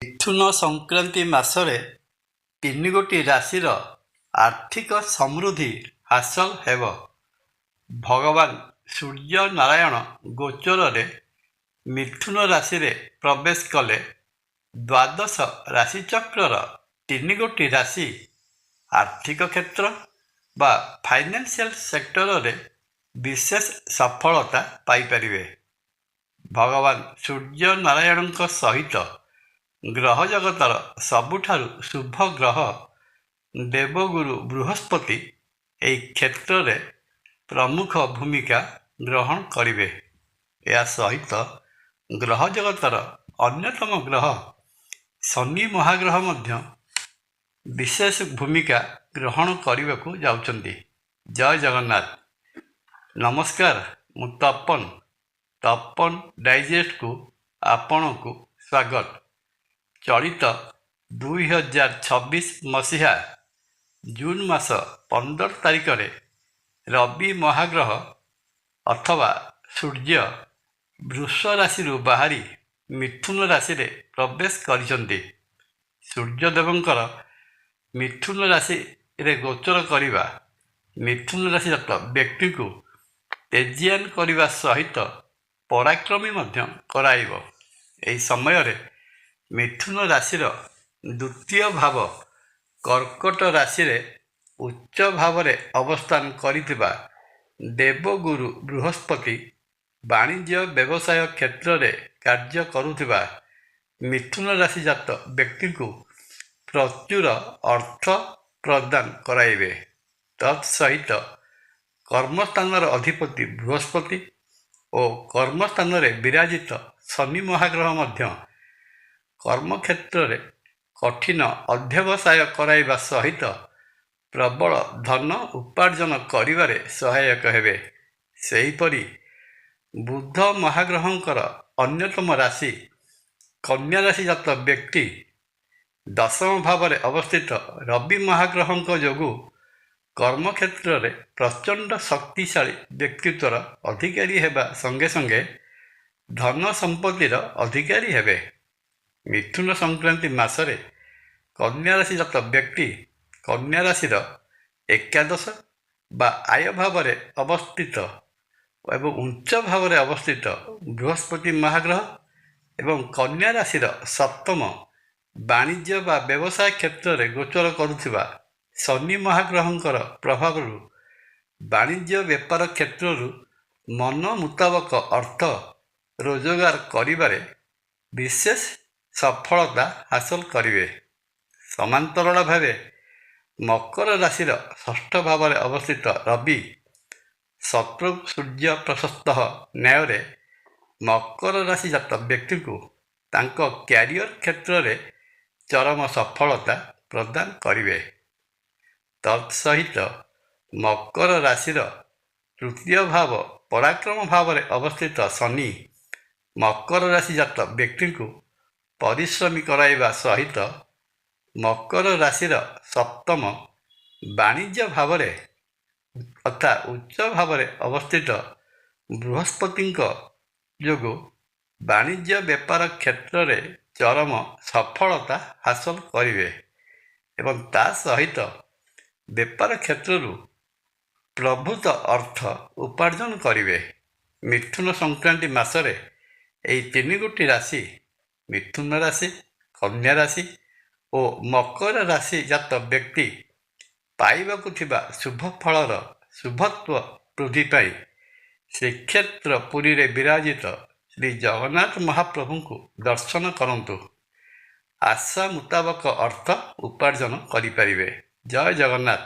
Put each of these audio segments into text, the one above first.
ମିଥୁନ ସଂକ୍ରାନ୍ତି ମାସରେ ତିନି ଗୋଟି ରାଶିର ଆର୍ଥିକ ସମୃଦ୍ଧି ହାସଲ ହେବ। ଭଗବାନ ସୂର୍ଯ୍ୟ ନାରାୟଣ ଗୋଚରରେ ମିଥୁନ ରାଶିରେ ପ୍ରବେଶ କଲେ ଦ୍ୱାଦଶ ରାଶିଚକ୍ରର ତିନି ଗୋଟି ରାଶି ଆର୍ଥିକ କ୍ଷେତ୍ର ବା ଫାଇନାନ୍ସିଆଲ ସେକ୍ଟରରେ ବିଶେଷ ସଫଳତା ପାଇପାରିବେ। ଭଗବାନ ସୂର୍ଯ୍ୟ ନାରାୟଣଙ୍କ ସହିତ ଗ୍ରହ ଜଗତର ସବୁଠାରୁ ଶୁଭ ଗ୍ରହ ଦେବଗୁରୁ ବୃହସ୍ପତି ଏହି କ୍ଷେତ୍ରରେ ପ୍ରମୁଖ ଭୂମିକା ଗ୍ରହଣ କରିବେ। ଏହା ସହିତ ଗ୍ରହ ଜଗତର ଅନ୍ୟତମ ଗ୍ରହ ଶନି ମହାଗ୍ରହ ମଧ୍ୟ ବିଶେଷ ଭୂମିକା ଗ୍ରହଣ କରିବାକୁ ଯାଉଛନ୍ତି। ଜୟ ଜଗନ୍ନାଥ। ନମସ୍କାର, ମୁଁ ତପନ ଡାଇଜେଷ୍ଟକୁ ଆପଣଙ୍କୁ ସ୍ୱାଗତ। ଚଳିତ 2026 ମସିହା ଜୁନ୍ ମାସ 15 ତାରିଖରେ ରବି ମହାଗ୍ରହ ଅଥବା ସୂର୍ଯ୍ୟ ବୃଷ ରାଶିରୁ ବାହାରି ମିଥୁନ ରାଶିରେ ପ୍ରବେଶ କରିଛନ୍ତି। ସୂର୍ଯ୍ୟଦେବଙ୍କର ମିଥୁନ ରାଶିରେ ଗୋଚର କରିବା ମିଥୁନ ରାଶିଜାତ ବ୍ୟକ୍ତିଙ୍କୁ ତେଜିଆନ କରିବା ସହିତ ପରାକ୍ରମୀ ମଧ୍ୟ କରାଇବ। ଏହି ସମୟରେ ମିଥୁନ ରାଶିର ଦ୍ୱିତୀୟ ଭାବ କର୍କଟ ରାଶିରେ ଉଚ୍ଚ ଭାବରେ ଅବସ୍ଥାନ କରିଥିବା ଦେବଗୁରୁ ବୃହସ୍ପତି ବାଣିଜ୍ୟ ବ୍ୟବସାୟ କ୍ଷେତ୍ରରେ କାର୍ଯ୍ୟ କରୁଥିବା ମିଥୁନ ରାଶିଜାତ ବ୍ୟକ୍ତିଙ୍କୁ ପ୍ରଚୁର ଅର୍ଥ ପ୍ରଦାନ କରାଇବେ। ତତ୍ସହିତ କର୍ମସ୍ଥାନର ଅଧିପତି ବୃହସ୍ପତି ଓ କର୍ମସ୍ଥାନରେ ବିରାଜିତ ଶନି ମହାଗ୍ରହ ମଧ୍ୟ କର୍ମକ୍ଷେତ୍ରରେ କଠିନ ଅଧ୍ୟବସାୟ କରାଇବା ସହିତ ପ୍ରବଳ ଧନ ଉପାର୍ଜନ କରିବାରେ ସହାୟକ ହେବେ। ସେହିପରି ବୁଧ ମହାଗ୍ରହଙ୍କର ଅନ୍ୟତମ ରାଶି କନ୍ୟା ରାଶିଜାତ ବ୍ୟକ୍ତି ଦଶମ ଭାବରେ ଅବସ୍ଥିତ ରବି ମହାଗ୍ରହଙ୍କ ଯୋଗୁଁ କର୍ମକ୍ଷେତ୍ରରେ ପ୍ରଚଣ୍ଡ ଶକ୍ତିଶାଳୀ ବ୍ୟକ୍ତିତ୍ୱର ଅଧିକାରୀ ହେବା ସଙ୍ଗେ ସଙ୍ଗେ ଧନ ସମ୍ପତ୍ତିର ଅଧିକାରୀ ହେବେ। ମିଥୁନ ସଂକ୍ରାନ୍ତି ମାସରେ କନ୍ୟା ରାଶିଜାତ ବ୍ୟକ୍ତି କନ୍ୟା ରାଶିର ଏକାଦଶ ବା ଆୟ ଭାବରେ ଅବସ୍ଥିତ ଏବଂ ଉଚ୍ଚ ଭାବରେ ଅବସ୍ଥିତ ବୃହସ୍ପତି ମହାଗ୍ରହ ଏବଂ କନ୍ୟା ରାଶିର ସପ୍ତମ ବାଣିଜ୍ୟ ବା ବ୍ୟବସାୟ କ୍ଷେତ୍ରରେ ଗୋଚର କରୁଥିବା ଶନି ମହାଗ୍ରହଙ୍କର ପ୍ରଭାବରୁ ବାଣିଜ୍ୟ ବେପାର କ୍ଷେତ୍ରରୁ ମନ ମୁତାବକ ଅର୍ଥ ରୋଜଗାର କରିବାରେ ବିଶେଷ ସଫଳତା ହାସଲ କରିବେ। ସମାନ୍ତରାଳ ଭାବେ ମକର ରାଶିର ଷଷ୍ଠ ଭାବରେ ଅବସ୍ଥିତ ରବି ଶତ୍ରୁ ସୂର୍ଯ୍ୟ ପ୍ରଶସ୍ତ ନ୍ୟାୟରେ ମକର ରାଶିଜାତ ବ୍ୟକ୍ତିଙ୍କୁ ତାଙ୍କ କ୍ୟାରିୟର କ୍ଷେତ୍ରରେ ଚରମ ସଫଳତା ପ୍ରଦାନ କରିବେ। ତତ୍ସହିତ ମକର ରାଶିର ତୃତୀୟ ଭାବ ପରାକ୍ରମ ଭାବରେ ଅବସ୍ଥିତ ଶନି ମକର ରାଶିଜାତ ବ୍ୟକ୍ତିଙ୍କୁ ପରିଶ୍ରମୀ କରାଇବା ସହିତ ମକର ରାଶିର ସପ୍ତମ ବାଣିଜ୍ୟ ଭାବରେ ତଥା ଉଚ୍ଚ ଭାବରେ ଅବସ୍ଥିତ ବୃହସ୍ପତିଙ୍କ ଯୋଗୁଁ ବାଣିଜ୍ୟ ବେପାର କ୍ଷେତ୍ରରେ ଚରମ ସଫଳତା ହାସଲ କରିବେ ଏବଂ ତା ସହିତ ବେପାର କ୍ଷେତ୍ରରୁ ପ୍ରଭୂତ ଅର୍ଥ ଉପାର୍ଜନ କରିବେ। ମିଥୁନ ସଂକ୍ରାନ୍ତି ମାସରେ ଏହି ତିନି ଗୋଟି ରାଶି ମିଥୁନ ରାଶି, କନ୍ୟା ରାଶି ଓ ମକର ରାଶି ଜାତ ବ୍ୟକ୍ତି ପାଇବାକୁ ଥିବା ଶୁଭ ଫଳର ଶୁଭତ୍ୱ ବୃଦ୍ଧି ପାଇଁ ଶ୍ରୀକ୍ଷେତ୍ର ପୁରୀରେ ବିରାଜିତ ଶ୍ରୀ ଜଗନ୍ନାଥ ମହାପ୍ରଭୁଙ୍କୁ ଦର୍ଶନ କରନ୍ତୁ। ଆଶା ମୁତାବକ ଅର୍ଥ ଉପାର୍ଜନ କରିପାରିବେ। ଜୟ ଜଗନ୍ନାଥ।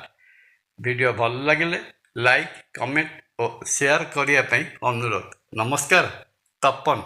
ଭିଡ଼ିଓ ଭଲ ଲାଗିଲେ ଲାଇକ୍, କମେଣ୍ଟ ଓ ସେୟାର କରିବା ପାଇଁ ଅନୁରୋଧ। ନମସ୍କାର, ତପନ।